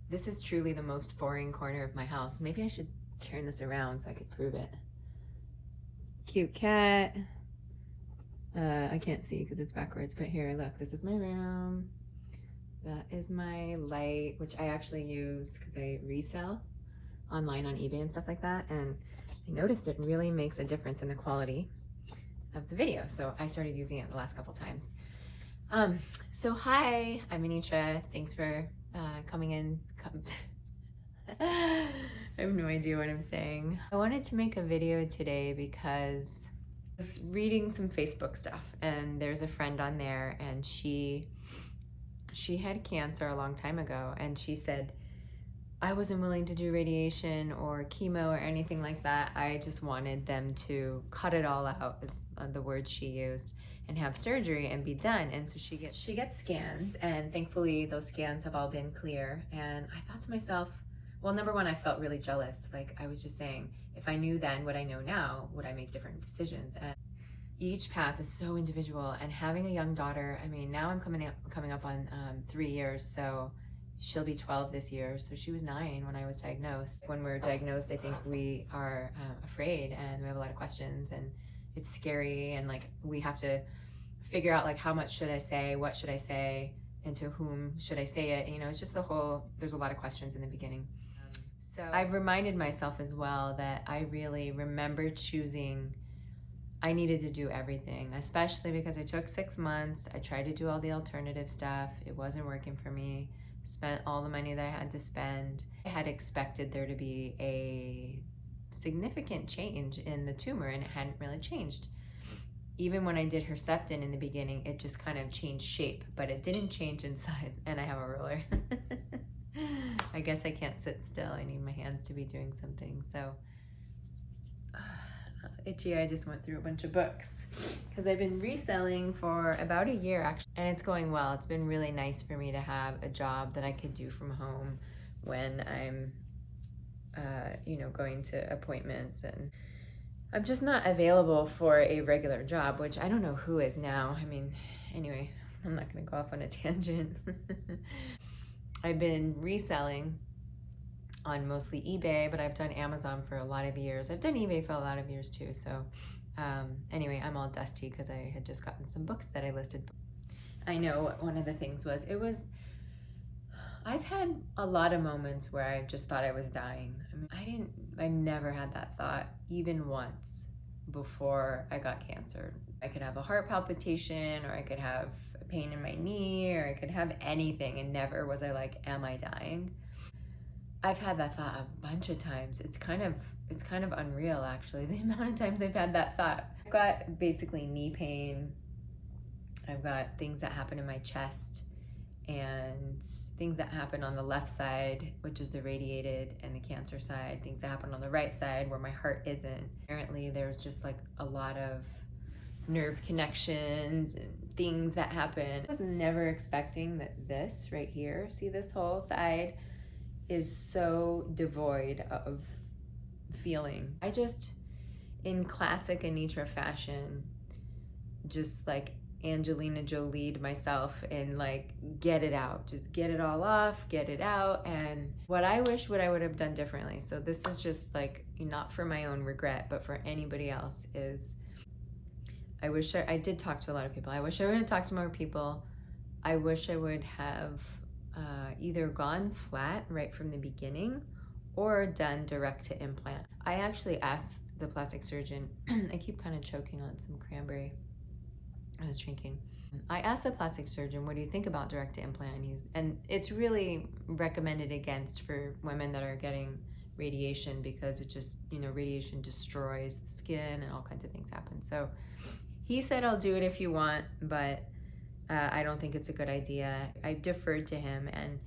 This is truly the most boring corner of my house. Maybe I should turn this around so I could prove it. Cute cat. I can't see because it's backwards, but here, look, this is my room. That is my light, which I actually use because I resell online on eBay and stuff like that. And I noticed it really makes a difference in the quality of the video. So I started using it the last couple times. So hi, I'm Anitra. Thanks for coming in. I have no idea what I'm saying. I wanted to make a video today because I was reading some Facebook stuff and there's a friend on there and she had cancer a long time ago and she said, I wasn't willing to do radiation or chemo or anything like that. I just wanted them to cut it all out, is the word she used, and have surgery and be done. And so she gets scans, and thankfully those scans have all been clear. And I thought to myself, well, number one, I felt really jealous. Like I was just saying, if I knew then what I know now, would I make different decisions? And each path is so individual. And having a young daughter, I mean, now I'm coming up on 3 years, so she'll be 12 this year. So she was 9 when I was diagnosed. When we're diagnosed, I think we are afraid and we have a lot of questions and it's scary. And like, we have to figure out like, how much should I say? What should I say? And to whom should I say it? You know, it's just there's a lot of questions in the beginning. So I've reminded myself as well that I really remember choosing, I needed to do everything, especially because I took 6 months. I tried to do all the alternative stuff. It wasn't working for me. Spent all the money that I had to spend. I had expected there to be a significant change in the tumor and it hadn't really changed. Even when I did Herceptin in the beginning, it just kind of changed shape, but it didn't change in size. And I have a ruler. I guess I can't sit still. I need my hands to be doing something. So itchy, I just went through a bunch of books because I've been reselling for about a year actually, and it's going well. It's been really nice for me to have a job that I could do from home when I'm going to appointments, and I'm just not available for a regular job, which I don't know who is now. I mean, anyway, I'm not going to go off on a tangent. I've been reselling on mostly eBay, but I've done Amazon for a lot of years. I've done eBay for a lot of years too. So anyway, I'm all dusty because I had just gotten some books that I listed. I know one of the things was, I've had a lot of moments where I just thought I was dying. I mean, I never had that thought even once before I got cancer. I could have a heart palpitation, or I could have a pain in my knee, or I could have anything, and never was I like, am I dying? I've had that thought a bunch of times. It's kind of unreal actually, the amount of times I've had that thought. I've got basically knee pain. I've got things that happen in my chest and things that happen on the left side, which is the radiated and the cancer side, things that happen on the right side where my heart isn't. Apparently there's just like a lot of nerve connections and things that happen. I was never expecting that this right here, see this whole side, is so devoid of feeling. I just, in classic Anitra fashion, just like Angelina Jolie'd myself and like, get it out, just get it all off, get it out. And what I would have done differently, so this is just like, not for my own regret, but for anybody else, is I did talk to a lot of people. I wish I would have talked to more people. I wish I would have either gone flat right from the beginning or done direct to implant. I actually asked the plastic surgeon, I keep kind of choking on some cranberry I was drinking. I asked the plastic surgeon, what do you think about direct to implant? And it's really recommended against for women that are getting radiation because it just, radiation destroys the skin and all kinds of things happen. So he said, I'll do it if you want, but I don't think it's a good idea. I deferred to him, and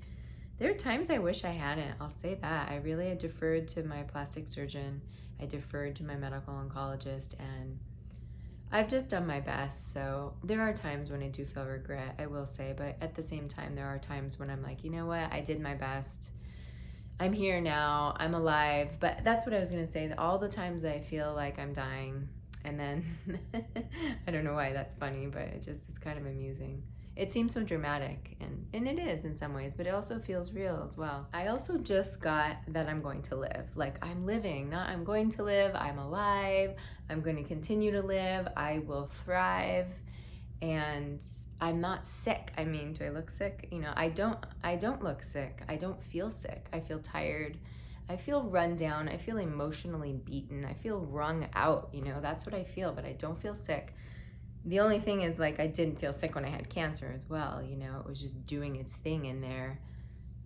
there are times I wish I hadn't. I'll say that. I really deferred to my plastic surgeon. I deferred to my medical oncologist, and I've just done my best. So there are times when I do feel regret, I will say, but at the same time, there are times when I'm like, you know what? I did my best. I'm here now. I'm alive. But that's what I was going to say. All the times I feel like I'm dying, and then I don't know why that's funny, but it's kind of amusing. it seems so dramatic, and it is in some ways, but it also feels real as well. I also just got that I'm going to live. Like, I'm living, not I'm going to live, I'm alive, I'm going to continue to live, I will thrive, and I'm not sick. I mean, do I look sick? You know, I don't look sick. I don't feel sick. I feel tired. I feel run down. I feel emotionally beaten. I feel wrung out, you know, that's what I feel, but I don't feel sick. The only thing is, like, I didn't feel sick when I had cancer as well, you know, it was just doing its thing in there,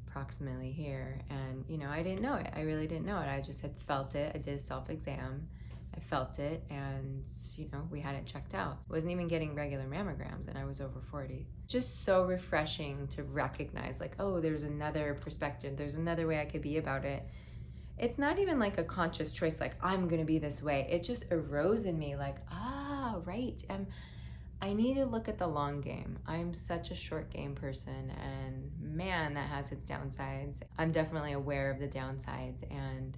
approximately here, and, you know, I didn't know it. I really didn't know it. I just had felt it. I did a self-exam. I felt it, and, you know, we had it checked out. I wasn't even getting regular mammograms, and I was over 40. Just so refreshing to recognize, like, oh, there's another perspective. There's another way I could be about it. It's not even like a conscious choice, like, I'm gonna be this way. It just arose in me, like, right. I need to look at the long game. I'm such a short game person, and man, that has its downsides. I'm definitely aware of the downsides, and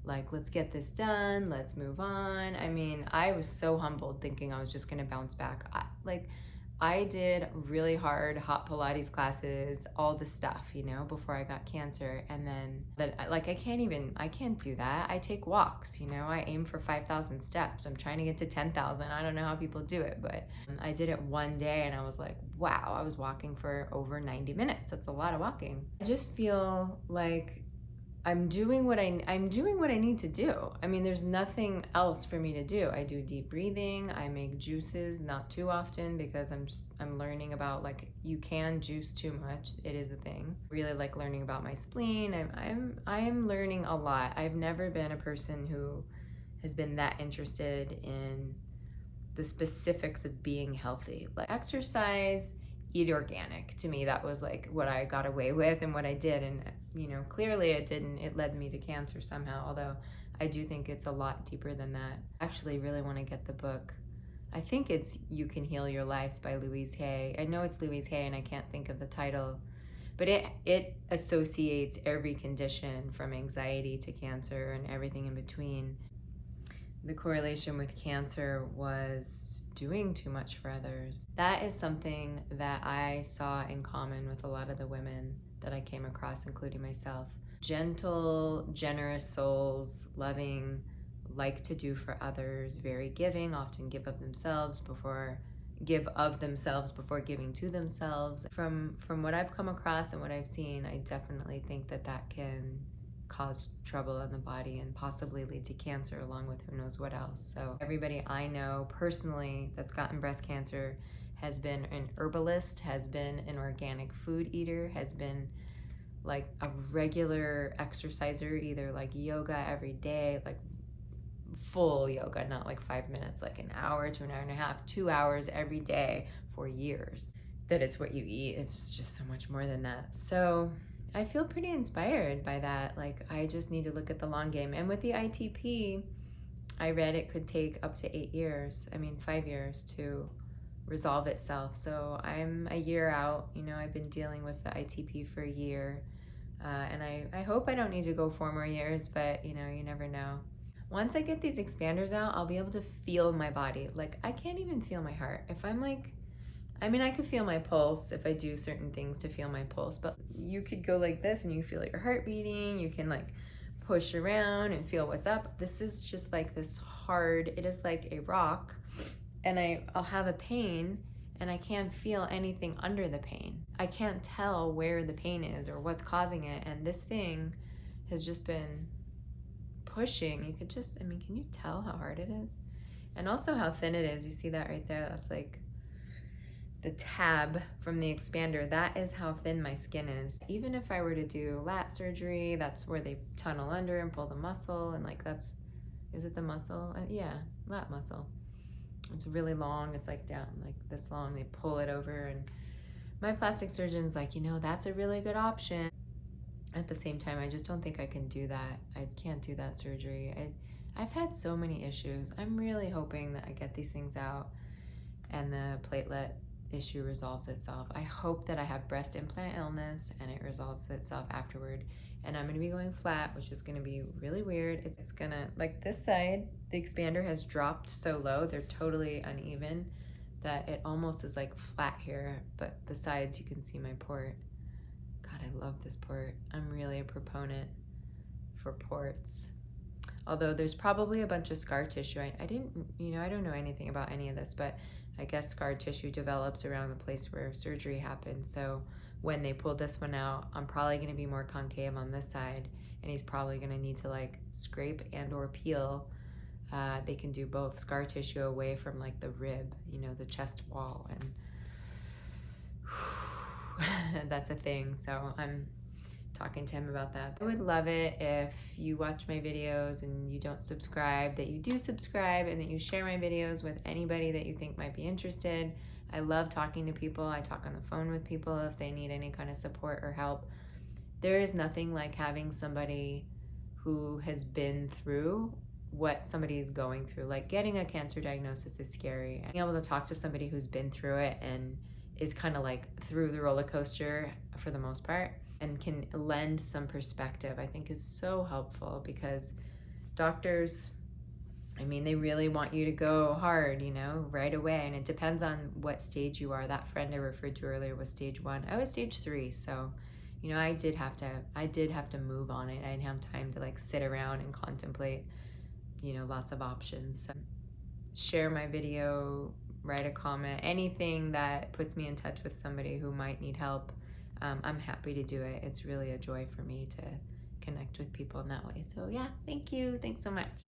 like, let's get this done, let's move on. I mean, I was so humbled thinking I was just gonna bounce back. I did really hard hot Pilates classes, all the stuff, you know, before I got cancer. And then, like, I can't do that. I take walks, you know, I aim for 5,000 steps. I'm trying to get to 10,000. I don't know how people do it, but I did it one day and I was like, wow, I was walking for over 90 minutes. That's a lot of walking. I just feel like I'm doing what I need to do. I mean, there's nothing else for me to do. I do deep breathing. I make juices, not too often, because I'm learning about, like, you can juice too much. It is a thing. Really like learning about my spleen. I am learning a lot. I've never been a person who has been that interested in the specifics of being healthy. Like, exercise, eat organic. To me, that was like what I got away with and what I did. And, you know, clearly it didn't. It led me to cancer somehow, although I do think it's a lot deeper than that. I actually really want to get the book. I think it's You Can Heal Your Life by Louise Hay. I know it's Louise Hay and I can't think of the title, but it associates every condition from anxiety to cancer and everything in between. The correlation with cancer was doing too much for others. That is something that I saw in common with a lot of the women that I came across, including myself. Gentle, generous souls, loving, like to do for others, very giving, often give of themselves before giving to themselves. From what I've come across and what I've seen, I definitely think that can cause trouble in the body and possibly lead to cancer, along with who knows what else. So everybody I know personally that's gotten breast cancer has been an herbalist, has been an organic food eater, has been like a regular exerciser, either like yoga every day, like full yoga, not like 5 minutes, like an hour to an hour and a half, 2 hours every day for years. That it's what you eat, it's just so much more than that. So I feel pretty inspired by that. Like, I just need to look at the long game. And with the ITP, I read it could take up to 5 years to resolve itself. So I'm a year out. You know, I've been dealing with the ITP for a year. And I hope I don't need to go 4 more years, but, you know, you never know. Once I get these expanders out, I'll be able to feel my body. Like, I can't even feel my heart. If I'm like, I could feel my pulse if I do certain things to feel my pulse, but you could go like this and you feel your heart beating. You can like push around and feel what's up. This is just like this hard, it is like a rock, and I'll have a pain and I can't feel anything under the pain. I can't tell where the pain is or what's causing it, and this thing has just been pushing. You could just, can you tell how hard it is? And also how thin it is. You see that right there? That's like the tab from the expander. That is how thin my skin is. Even if I were to do lat surgery, that's where they tunnel under and pull the muscle, and like is it the muscle? Yeah, lat muscle. It's really long. It's like down like this long. They pull it over, and my plastic surgeon's like, you know, that's a really good option. At the same time, I just don't think I can do that. I can't do that surgery. I've had so many issues. I'm really hoping that I get these things out and the platelet issue resolves itself. I hope that I have breast implant illness and it resolves itself afterward. And I'm gonna be going flat, which is gonna be really weird. It's gonna, like this side, the expander has dropped so low, they're totally uneven. that it almost is like flat here, but besides you can see my port. God, I love this port. I'm really a proponent for ports. Although there's probably a bunch of scar tissue. I didn't, I don't know anything about any of this, but I guess scar tissue develops around the place where surgery happened. So when they pull this one out, I'm probably going to be more concave on this side, and he's probably going to need to like scrape and or peel. They can do both scar tissue away from like the rib, the chest wall, and that's a thing. So I'm talking to him about that. I would love it if you watch my videos and you don't subscribe, that you do subscribe, and that you share my videos with anybody that you think might be interested. I love talking to people. I talk on the phone with people if they need any kind of support or help. There is nothing like having somebody who has been through what somebody is going through. Like getting a cancer diagnosis is scary. Being able to talk to somebody who's been through it and is kind of like through the roller coaster for the most part and can lend some perspective, I think is so helpful, because doctors, they really want you to go hard, right away. And it depends on what stage you are. That friend I referred to earlier was stage 1. I was stage 3. So, I did have to move on it. I didn't have time to like sit around and contemplate, lots of options. So share my video, write a comment, anything that puts me in touch with somebody who might need help. I'm happy to do it. It's really a joy for me to connect with people in that way. So yeah, thank you. Thanks so much.